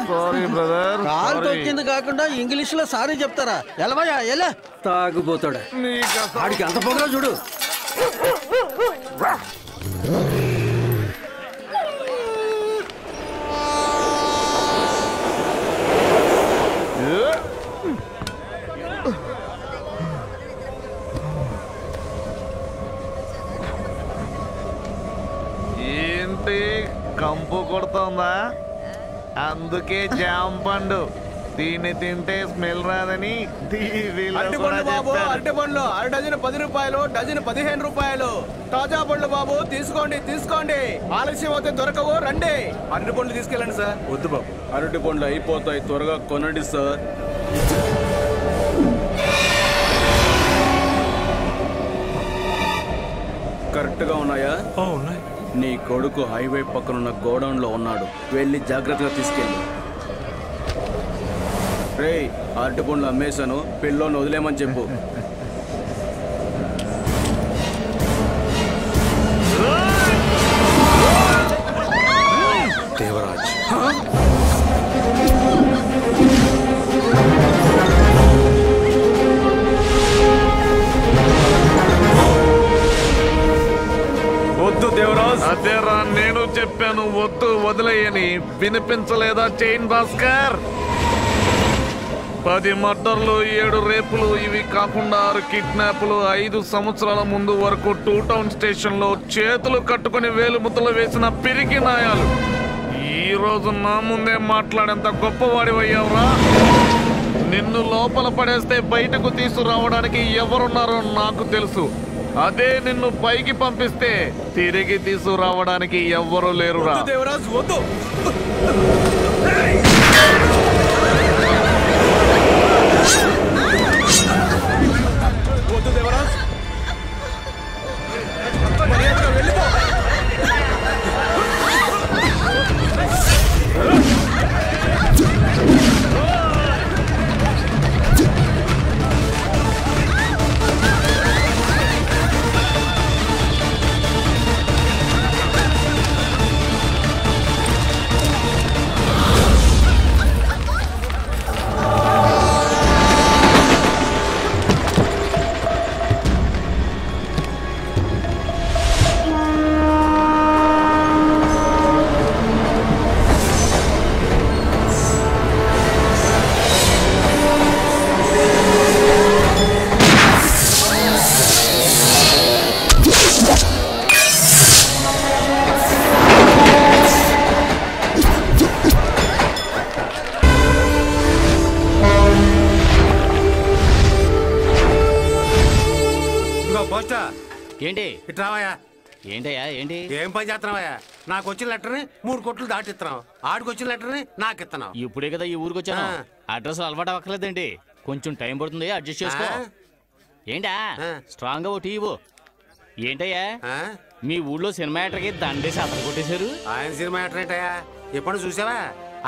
Sorry brother. కాలు తొక్కింది కాకుండా ఇంగ్లీష్ లో సారీ చెప్తారా? ఎలవయా ఎలా తాగుపోతాడు ఆడికి అంత పొగలో చూడు. ఏంటి కంపు కొడుతుందా? అందుకే జామ పండు దీన్ని తింటే స్మెల్ రాదని బాబు. అరటి పండ్లు అర డజన్ 10 రూపాయలు, డజన్ 15 రూపాయలు. తాజా పండ్లు బాబు, తీసుకోండి తీసుకోండి. ఆలస్యం అయితే దొరకవు, రండి. అరటి పండ్లు తీసుకెళ్ళండి సార్. వద్దు బాబు, అరటి పండ్లు అయిపోతాయి, త్వరగా కొనండి సార్. కరెక్ట్ గా ఉన్నాయా? ఉన్నాయి. నీ కొడుకు హైవే పక్కనున్న గోడౌన్ లో ఉన్నాడు, వెళ్ళి జాగ్రత్తగా తీసుకెళ్ళి. రే, అరటి పండ్లు అమ్మేశాను, పిల్లోని వదిలేమని చెప్పు. దేవరాజ్, వద్దు దేవరాజ్. అదేరా నేను చెప్పాను వద్దు వదిలేయని, వినిపించలేదా చైన్ భాస్కర్? 10 మర్డర్లు, 7 రేపులు, ఇవి కాకుండా 6 కిడ్నాప్లు. 5 సంవత్సరాల ముందు వరకు 2 టౌన్ స్టేషన్ లో చేతులు కట్టుకుని వేలుముద్దలు వేసిన పిరికి నాయాలు ఈ రోజు నా ముందే మాట్లాడేంత గొప్పవాడివయ్యావురా. నిన్ను లోపల పడేస్తే బయటకు తీసుకురావడానికి ఎవరున్నారో నాకు తెలుసు. అదే నిన్ను పైకి పంపిస్తే తిరిగి తీసుకురావడానికి ఎవ్వరూ లేరురా. దేవరాజ్ వద్దు. వద్దు దేవరాజ్, వెళ్ళిపో. ఏంటి ఇట్రావయ్యా. ఏంటయ్యా ఏంటి ఏం పని చేస్తున్నావయ్యా? నాకు వచ్చిన లెటర్ని 3 కోట్లు దాటిస్తున్నావు, ఆడికి వచ్చిన లెటర్ని నాకు ఇస్తున్నావు. ఇప్పుడే కదా ఈ ఊరికి వచ్చాను. అడ్రస్ అలవాటు అవ్వట్లేదండి, కొంచెం టైం పడుతుంది, అడ్జస్ట్ చేసుకో. ఏంటా స్ట్రాంగ్ గా టీ ఇవ్వు. ఏంటయ్యా మీ ఊళ్ళో సినిమా యాక్టర్కి దండేసి అతను కొట్టేశారు? ఆయన సినిమా యాక్టర్ ఏంటయ్యా? ఎప్పుడు చూసావా?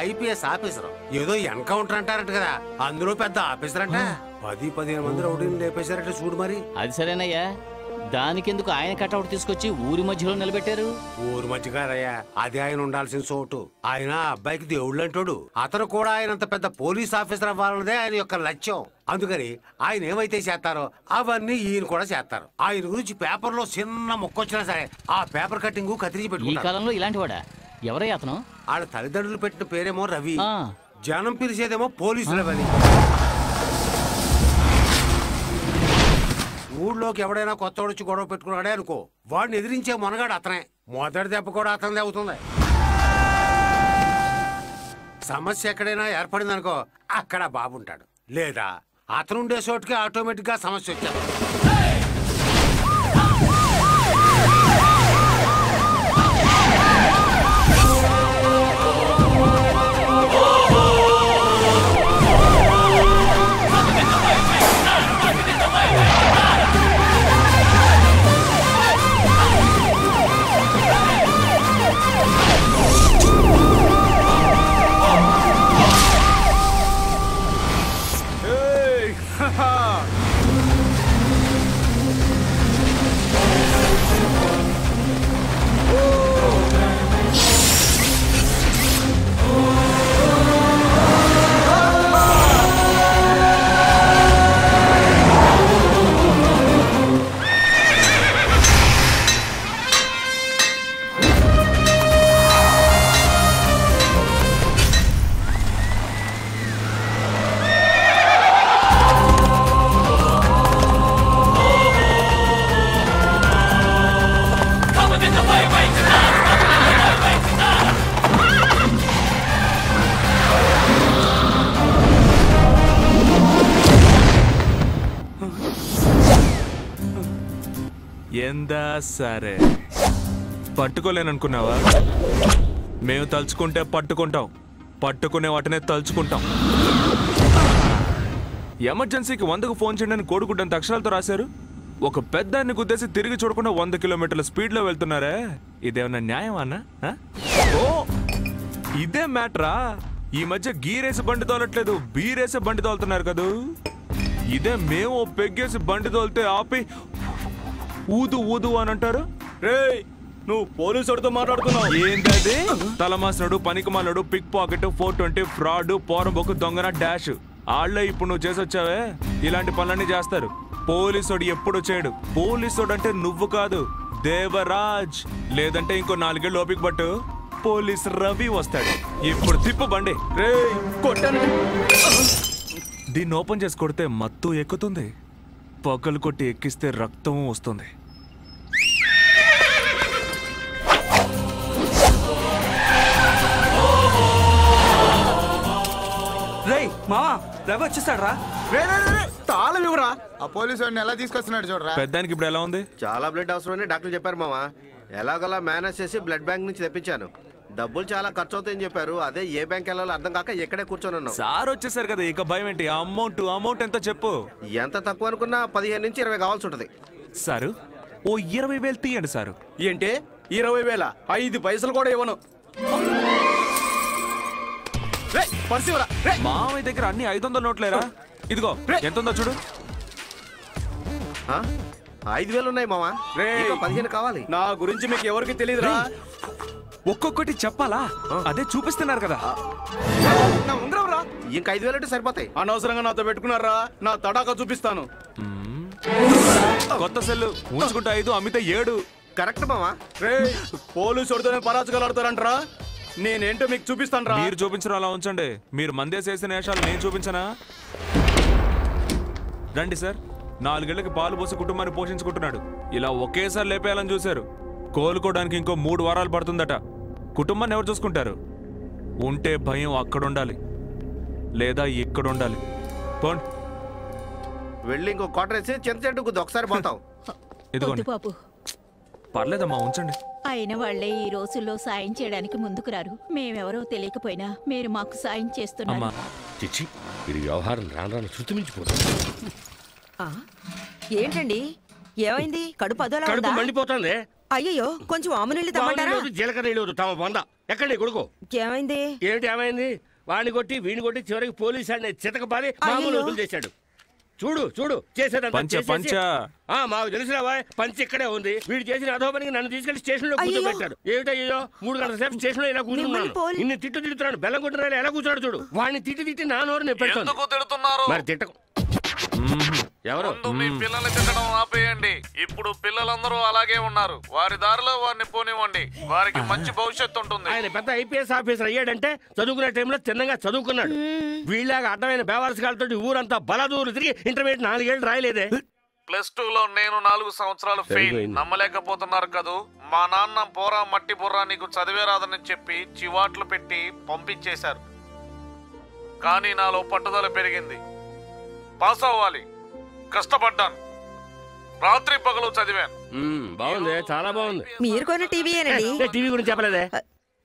ఐపీఎస్ ఆఫీసర్, ఏదో ఎన్కౌంటర్ అంటారంట కదా, అందులో పెద్ద ఆఫీసర్ అంట. 10-15 మంది రౌడీని లేపేశారంటే చూడు మరి. అది సరేనయ్యా, దానికెందుకు ఆయన కట్అవుట్ తీసుకొచ్చి ఊరి మధ్యలో నిలబెట్టారు? ఊరి మధ్య కాదయ్యా, అది ఆయన ఉండాల్సిన చోటు. ఆయన అబ్బాయికి దేవుళ్ళు అంటాడు. అతను కూడా ఆయనంత పెద్ద పోలీస్ ఆఫీసర్ అవ్వాలన్నదే ఆయన యొక్క లక్ష్యం. అందుకని ఆయన ఏమైతే చేస్తారో అవన్నీ ఈయన కూడా చేస్తారు. ఆయన గురించి పేపర్ లో చిన్న మొక్కొచ్చినా సరే ఆ పేపర్ కట్టింగ్ కత్తిరించి ఈ కాలంలో ఇలాంటి వాడా? ఎవరై అతను? వాళ్ళ తల్లిదండ్రులు పెట్టిన పేరేమో రవి, జనం పిలిచేదేమో పోలీసులు అని. ఊళ్ళోకి ఎవడైనా కొత్తవాడు వచ్చి గొడవ పెట్టుకున్నాడే అనుకో, వాడిని ఎదిరించే మొనగాడు అతనే. మొదటి దెబ్బ కూడా అతనిదే అవుతుంది. సమస్య ఎక్కడైనా ఏర్పడింది అనుకో, అక్కడ బాబుంటాడు. లేదా అతనుండే చోటుకి ఆటోమేటిక్ గా సమస్య వచ్చేది. ఎందా సరే పట్టుకోలేననుకున్నావా? మేము తలుచుకుంటే పట్టుకుంటాం, పట్టుకునే వాటినే తలుచుకుంటాం. ఎమర్జెన్సీకి 100కు ఫోన్ చేయండి అని కోడిగుడ్డంత అక్షరాలతో రాశారు. ఒక పెద్దాన్ని గుద్దేసి తిరిగి చూడకుండా 100 కిలోమీటర్ల స్పీడ్లో వెళ్తున్నారే, ఇదేమన్నా న్యాయం అన్నా? ఓ ఇదే మ్యాటరా? ఈ మధ్య గీరేసి బండి తోలట్లేదు, బీరేసి బండి తోలుతున్నారు కదూ. ఇదే మేము పెగ్గేసి బండి తోలితే ఆపి ఊదు ఊదు అని అంటారు. రేయ్ నువ్వు పోలీసుడితో మాట్లాడుతున్నావు. ఏంటది? తలమాసినడు, పనికిమాలడు, పిక్ పాకెట్, 420, ఫ్రాడ్, పోరంబోకు, దొంగన డాష్. ఆళ్లే ఇప్పుడు నువ్వు చేసొచ్చావే, ఇలాంటి పనులన్నీ చేస్తారు. పోలీసుడు ఎప్పుడు చేయడు. పోలీసుడు అంటే నువ్వు కాదు, దేవరాజ్. లేదంటే ఇంకో 4 ఏళ్ళు ఓపిక పట్టు, పోలీస్ రవి వస్తాడు. ఇప్పుడు తిప్పు బండి. రేయ్ కొట్టండి. దీన్ని ఓపెన్ చేసి కొడితే మత్తు ఎక్కుతుంది, పగలు కొట్టి ఎక్కిస్తే రక్తం వస్తుంది. రేయ్ మావా, రవి వచ్చేస్తాడు రా. తాళం ఇవ్వరా? ఆ పోలీసు వాడిని ఎలా తీసుకొస్తున్నాడు చూడరా. పెద్దానికి ఇప్పుడు ఎలా ఉంది? చాలా బ్లడ్ అవసరమని డాక్టర్ చెప్పారు మామ. ఎలాగలా మేనేజ్ చేసి బ్లడ్ బ్యాంక్ నుంచి తెప్పించాను. డబ్బులు చాలా ఖర్చు అవుతాయని చెప్పారు. అదే ఏ బ్యాంక్ వెళ్ళాలో అర్థం కాక ఇక్కడే కూర్చొని ఉన్నాం. సార్ వచ్చేసారు కదా, ఇక భయం ఏంటి? అమౌంట్ ఎంత చెప్పు? ఎంత తక్కువ అనుకున్నా 15 నుంచి 20 కావాల్సి ఉంటుంది. సారు ఓ 20,000 తీయండి సారు. ఏంటి 20,000? 5 పైసలు కూడా ఇవ్వను. మామయ్య దగ్గర అన్ని 500 నోట్లేరా? ఇదిగో ఎంత ఉందో చూడు. 5,000 ఉన్నాయి మామ. 15 కావాలి. నా గురించి మీకు ఎవరికి తెలియదురా? ఒక్కొక్కటి చెప్పాలా? అదే చూపిస్తున్నారు కదా. నా ఉంగరం రా. ఇంకా 5,000 అంటే సరిపోతాయి. అనవసరంగా నాతో పెట్టుకున్నారా? నా తడాకా చూపిస్తాను. కొత్త సెల్లు ఉంచుకుంటే 5, అమ్మితే 7. కరెక్ట్ మామా. రేయ్ పోలీసుడితోనే పరాచకాలాడతారంటరా? నేనేంటో మీకు చూపిస్తాను రా. మీరు చూపించడం అలా ఉంచండి. మీరు మందేసేసిన వేషాలు నేను చూపించనా? రండి సార్. 4 ఏళ్లకి పాలు పోసి కుటుంబాన్ని పోషించుకుంటున్నాడు. ఇలా ఒకేసారి లేపేయాలని చూశారు. కోలుకోవడానికి ఇంకో 3 వారాలు పడుతుందట. కుటుంబాన్ని ఎవరు చూసుకుంటారు? ఉంటే భయం అక్కడుండాలి, లేదా ఇక్కడుండాలి. పోండి. వెళ్ళి ఇంకో క్వార్టర్ వేసి చిన్న చెట్టు గుద్దు ఒకసారి పోతాం. ఇదిగోండి. బాబు పర్లేదమ్మా, ఉంచండి. అయిన వాళ్లే ఈ రోజుల్లో సాయం చేయడానికి ముందుకు రారు. మేమెవరో తెలియకపోయినా మీరు మాకు సాయం చేస్తున్నారు. అమ్మా చిచ్చి ఇది వ్యవహారం రాను శృతిమించిపోతుంది. ఏంటండి ఏమైంది? కడుపు అదోలా కడుపు మండిపోతుంది. అయ్యో కొంచెం ఆము నీళ్ళు తమ్మంటారా? జీలకర్ర నీళ్ళు తమ వంద. ఎక్కడి కొడుకు ఏమైంది? ఏమిటి ఏమైంది? వాడిని కొట్టి వీడిని కొట్టి చివరికి పోలీసు అనే చితకబారి మామూలు వదులు చేశాడు. చూడు చూడు చేసేదంతా. మాకు తెలిసినవా? పంచి ఇక్కడే ఉంది. వీడు చేసిన అధోపనికి నన్ను తీసుకెళ్లి స్టేషన్ లో కూర్చోబెట్టాడు. ఏమిటయ్యో 3 గంటల సేపు స్టేషన్ లో ఇలా కూర్చున్నాను. ఇన్ని తిట్టు తిడుతున్నాడు. బెల్లం కొట్టిన ఎలా కూర్చున్నాడు చూడు. వాడిని తిట్టి నా నోరు నెప్పెడుతుంది. మరి తిట్టకు. ఎవరు? మీ పిల్లల్ని తిట్టడం ఆపేయండి. ఇప్పుడు పిల్లలందరూ అలాగే ఉన్నారు. వారి దారిలో వారిని పోనివ్వండి. వారికి మంచి భవిష్యత్తు ఉంటుంది. ఆయన పెద్ద ఐపీఎస్ ఆఫీసర్ అయ్యాడంటే చదువుకునే టైంలో తిన్నగా చదువుకున్నాడు. వీళ్ళగా అడ్డమైన బేవర్సకాలతో ఊరంతా బలదూరు తిరిగి ఇంటర్మీడియట్ 4 ఏళ్ళు రాయలేదే. +2లో నేను 4 సంవత్సరాలు ఫెయిల్. నమ్మలేకపోతున్నారు కదూ. మా నాన్న పోరా మట్టి బుర్రా నీకు చదివే రాదని చెప్పి చివాట్లు పెట్టి పంపించేశారు. కానీ నాలో పట్టుదల పెరిగింది. పాస్ అవ్వాలి. కష్టపడ్డాను. రాత్రి పగలు చదివాను. బాగుంది, చాలా బాగుంది. మీరు కొన్న టీవీయేనండి. టీవీ గురించి చెప్పలేదే.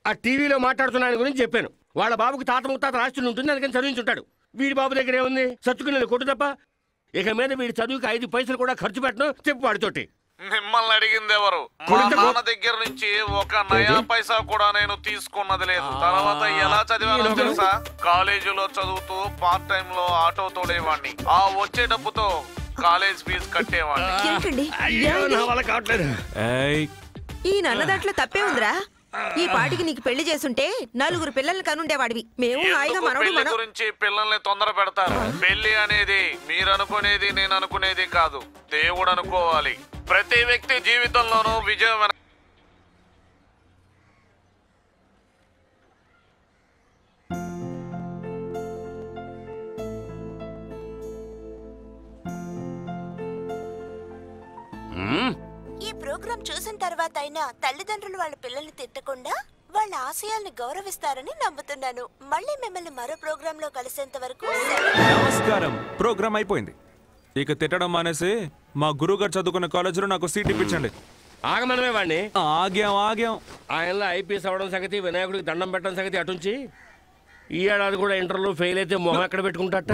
ఆ టీవీలో మాట్లాడుతున్న ఆయన గురించి చెప్పాను. వాళ్ళ బాబుకి తాత ముత్తాత రాష్ట్రం ఉంటుంది, అందుకని చదివించుంటాడు. వీడి బాబు దగ్గర ఏముంది? సత్తుకునేది కొట్టు తప్ప. ఇక మీద వీడి చదువుకి 5 పైసలు కూడా ఖర్చు పెట్టను. చెప్పు వాడితోటి. మిమ్మల్ని అడిగింది ఎవరు? మా నాన్న దగ్గర నుంచి 1 నయా పైసా కూడా నేను తీసుకున్నది లేదు. తర్వాత ఎలా చదివానో తెలుసా? కాలేజీలో చదువుతూ పార్ట్ టైం లో ఆటో తోడేవాడిని. ఆ వచ్చే డబ్బుతో కాలేజ్ ఫీజు కట్టేవాడిని. ఈ నన్న దాంట్లో తప్పే ఉందిరా. ఈ పాటికి నీకు పెళ్లి చేసుంటే 4 పిల్లల్ని కనుండేవాడివి. మేము హాయిగా మనోడు గురించి పిల్లల్ని తొందర పెడతారు. పెళ్లి అనేది మీరు అనుకునేది నేను అనుకునేది కాదు, దేవుడు అనుకోవాలి. ప్రతి వ్యక్తి జీవితంలోనూ విజయం ఈ ప్రోగ్రాం చూసిన తర్వాత అయినా తల్లిదండ్రులు వాళ్ళ పిల్లల్ని తిట్టకుండా వాళ్ళ ఆశయాల్ని గౌరవిస్తారని నమ్ముతున్నాను. మళ్ళీ మిమ్మల్ని మరో ప్రోగ్రామ్ లో కలిసేంత వరకు నమస్కారం. ప్రోగ్రామ్ అయిపోయింది. ఇక తిట్టడం మానేసి మా గురువు గారు చదువుకున్న కాలేజీలో నాకు సీట్ ఇప్పించండి. ఆగమనమే వాడిని. ఆగాం. ఆయనలో ఐపీఎస్ అవడం సంగతి, వినాయకుడికి దండం పెట్టడం సంగతి అటుంచి ఈ ఏడాది కూడా ఇంటర్లో ఫెయిల్ అయితే మొహం ఎక్కడ పెట్టుకుంటాట.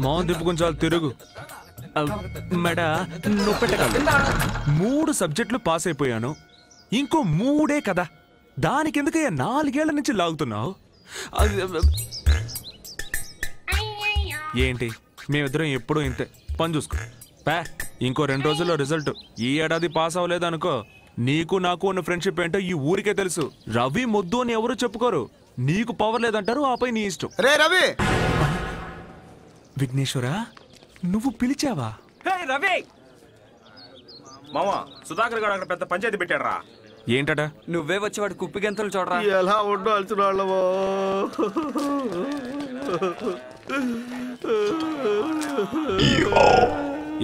మొహం తిప్పుకుని చాలు తిరుగు. మెడ నొప్పెట్టగలదు. 3 సబ్జెక్టులు పాస్ అయిపోయాను, ఇంకో 3 కదా. దానికెందుకయ్యా 4 ఏళ్ల నుంచి లాగుతున్నావు? ఏంటి మేమిద్దరం ఎప్పుడూ ఇంతే. పని చూసుకో పా. ఇంకో 2 రోజుల్లో రిజల్ట్. ఈ ఏడాది పాస్ అవ్వలేదు అనుకో, నీకు నాకు ఉన్న ఫ్రెండ్షిప్ ఏంటో ఈ ఊరికే తెలుసు. రవి మొద్దు అని ఎవరు చెప్పుకోరు. నీకు పవర్ లేదంటారు, ఆపై నీ ఇష్టం. రే రవి! విఘ్నేశ్వరా, నువ్వు పిలిచావా? రవి మామా, సుధాకర్ గారు అక్కడ పెద్ద పంచాయతీ పెట్టాడు రా. ఏంటట? నువ్వే వచ్చేవాడు కుప్పి గంతలు చూడరా. ఎలా ఉండాల్సిన వాళ్ళవో.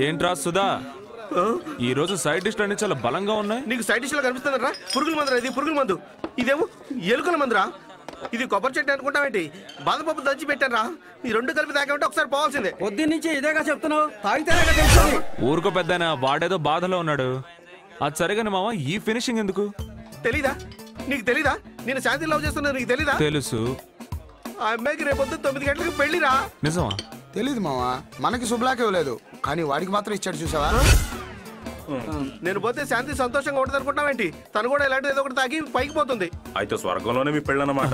ఏంట్రా సుధా, ఈ రోజు సైడ్ డిష్ అన్ని చాలా బలంగా ఉన్నాయి. నీకు సైడ్ డిష్ లో కనిపిస్తుందరా? పురుగుల మందురా ఇది, పురుగుల మందు. ఇదేమో ఎలుకల మందురా. ఇది కొబ్బరి చెట్టు అనుకుంటావేంటి? బాదపప్పు దంచి పెట్టారా. ఈ 2 కలిపి తాగామంటే ఒకసారి పోవాల్సిందే. పొద్దున్న నుంచి ఇదేగా చెప్తున్నావు, తాగితేనే. ఊరుకో పెద్దనా, వాడేదో బాధలో ఉన్నాడు. అది సరిగానే మామ, ఈ ఫినిషింగ్ ఎందుకు? తెలీదా నీకు? తెలీదా నేను శాంతి లవ్ చేస్తున్నా? నీకు తెలీదా? తెలుసు. ఆ అమ్మాయికి రేపొద్దు 9 గంటలకు పెళ్లిరా. నిజమా? తెలీదు మావా, మనకి శుభ్లాకే ఇవ్వలేదు కానీ వాడికి మాత్రం ఇచ్చాడు, చూసావా? నేను పోతే శాంతి సంతోషంగా ఉంటుంది అనుకుంటావేంటి? తను కూడా ఇలాంటి ఏదో ఒకటి తాగి పైకి పోతుంది. అయితే స్వర్గంలోనే మీ పెళ్ళన్నమాట.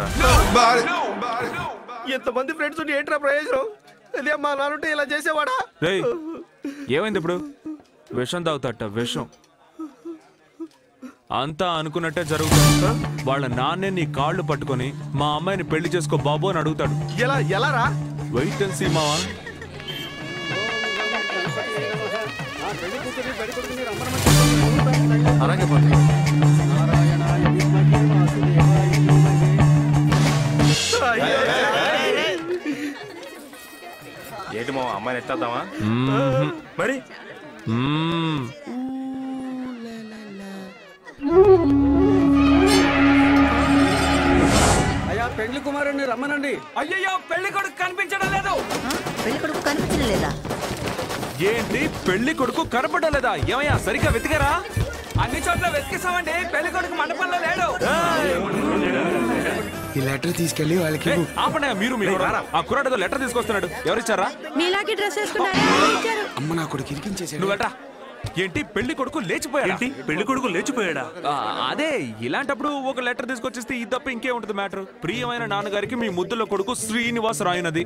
ఎంతమంది ఫ్రెండ్స్ ఉంటే ఏంట్రా ప్రయోజనం? అదే మా నాన్నుంటే ఇలా చేసేవాడా? ఏమైంది ఇప్పుడు? విషం తాగుతాట, విషం. అంతా అనుకున్నట్టే జరుగుతుంది. వాళ్ళ నాన్నే నీ కాళ్ళు పట్టుకొని మా అమ్మాయిని పెళ్లి చేసుకో బాబు అని అడుగుతాడు. ఎలా రా? వెయిట్ అండ్ సీ మావా. అలాగే ఏంటి మావా, అమ్మాయిని ఎత్తేద్దామా మరి? అయ్యా పెళ్లి కుమారుని రమ్మనండి. అయ్యయ్యో, పెళ్లి కొడుకు కనిపించడం లేదు. పెళ్లి కొడుకు కనిపించలేదా? ఏంటి పెళ్లి కొడుకు కనపడలేదా? ఏమయ్యా సరిగ్గా వెతికారా? అన్ని చోట్ల వెతికేసామండి, పెళ్లి కొడుకు మండపంలో లేడు. ఈ లెటర్ తీసుకెళ్లి వాళ్ళకి ఆపనే. మీరు ఆ కుర్రాడేదో లెటర్ తీసుకొస్తున్నాడు. ఎవరిచ్చారా? మీలాగే డ్రెస్ వేసుకున్నారా? అమ్మ నా కొడుకు ఇరికించేసాడు. నువ్వు వెళ్ళరా. ఏంటి పెళ్లి కొడుకు లేచిపోయాడా? పెళ్లి కొడుకు లేచిపోయాడా? అదే, ఇలాంటప్పుడు ఒక లెటర్ తీసుకొచ్చేస్తే ఈ తప్ప ఇంకే ఉంటుంది మ్యాటర్. ప్రియమైన నాన్నగారికి మీ ముద్దుల కొడుకు శ్రీనివాస్ రాయనది.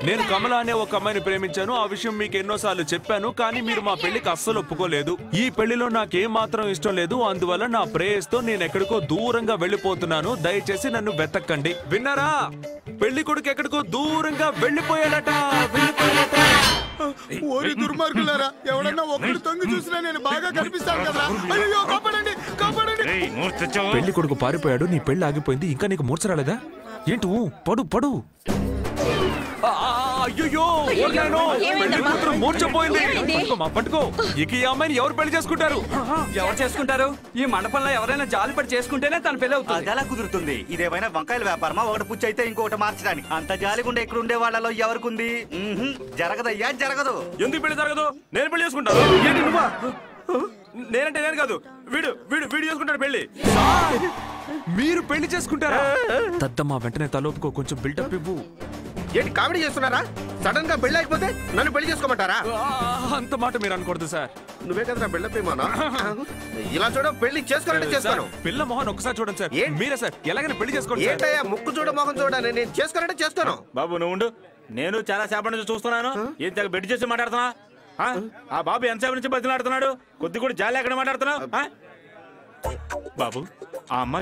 నేను కమల అనే ఒక అమ్మాయిని ప్రేమించాను. ఆ విషయం మీకు ఎన్నోసార్లు చెప్పాను, కానీ మీరు మా పెళ్లికి అస్సలు ఒప్పుకోలేదు. ఈ పెళ్లిలో నాకేం మాత్రం ఇష్టం లేదు. అందువల్ల నా ప్రేయస్తో నేను ఎక్కడికో దూరంగా వెళ్ళిపోతున్నాను. దయచేసి నన్ను వెతక్కండి. విన్నారా? పెళ్లి కొడుకు ఎక్కడికో దూరంగా వెళ్ళిపోయాడట. ఓరి దుర్మార్గులారా, ఎవడన్నా ఒకటి తొంగి చూసినా నేను బాగా కనిపిస్తాను కదా. అయ్యో కాపాడండి, కాపాడండి. పెళ్లి కొడుకు పారిపోయాడు, నీ పెళ్లి ఆగిపోయింది. ఇంకా నీకు మూర్చ రాలేదా? ఏంటి? పడు. అయ్యో, మూర్చపోయింది. పట్టుకో. ఇక ఈ అమ్మాయిని ఎవరు పెళ్లి చేసుకుంటారు? ఎవరు చేసుకుంటారు? ఈ మండపంలో ఎవరైనా జాలిపడి చేసుకుంటేనే తన పెళ్లి అవుతుంది. అది ఎలా కుదురుతుంది? ఇదేమైనా వంకాయల వ్యాపారమా? ఒకటి పుచ్చి అయితే ఇంకొకటి మార్చడానికి. అంత జాలిగుండే ఇక్కడ ఉండే వాళ్ళలో ఎవరికుంది? జరగదయ్యా, జరగదు. ఎందుకు పెళ్లి జరగదు? నేను పెళ్లి చేసుకుంటాను. ఏంటి నువ్వా? నేనంటే నేను కాదు, వీడు చేసుకుంటాడు పెళ్లి. మీరు పెళ్లి చేసుకుంటారా? దద్దమ్మా, వెంటనే తలోపుకో, కొంచెం బిల్డప్ ఇవ్వు. ఏంటి కామెడీ చేస్తున్నారా? సడన్ గా పెళ్లి అయిపోతే నన్ను పెళ్లి చేసుకోమంటారా? అంత మాట మీరు అనకూడదు సార్. నువ్వే కదరా బిల్డప్ ఏమన్నా? ఇలా చూడ, పెళ్లి చేసుకోవాలంటే చేస్తాను. పిల్ల మొహన్ ఒకసారి చూడండి సార్. మీరే సార్ ఎలాగైనా పెళ్లి చేసుకోండి. ఏంటయ్యా ముక్కు చూడ మొహం చూడాలి? నేను చేసుకోవాలంటే చేస్తాను. బాబు నువ్వు ఉండు. నేను చాలా సేపటి నుంచి చూస్తున్నాను. ఏం తెగ బెడ్ చేసి మాట్లాడుతున్నా? ఆ బాబు ఎంతసేపు నుంచి బతిలాడుతున్నాడు? కొద్ది కూడా జాలి ఎక్కడ మాట్లాడుతున్నావు? బాబు, ఆ అమ్మాయి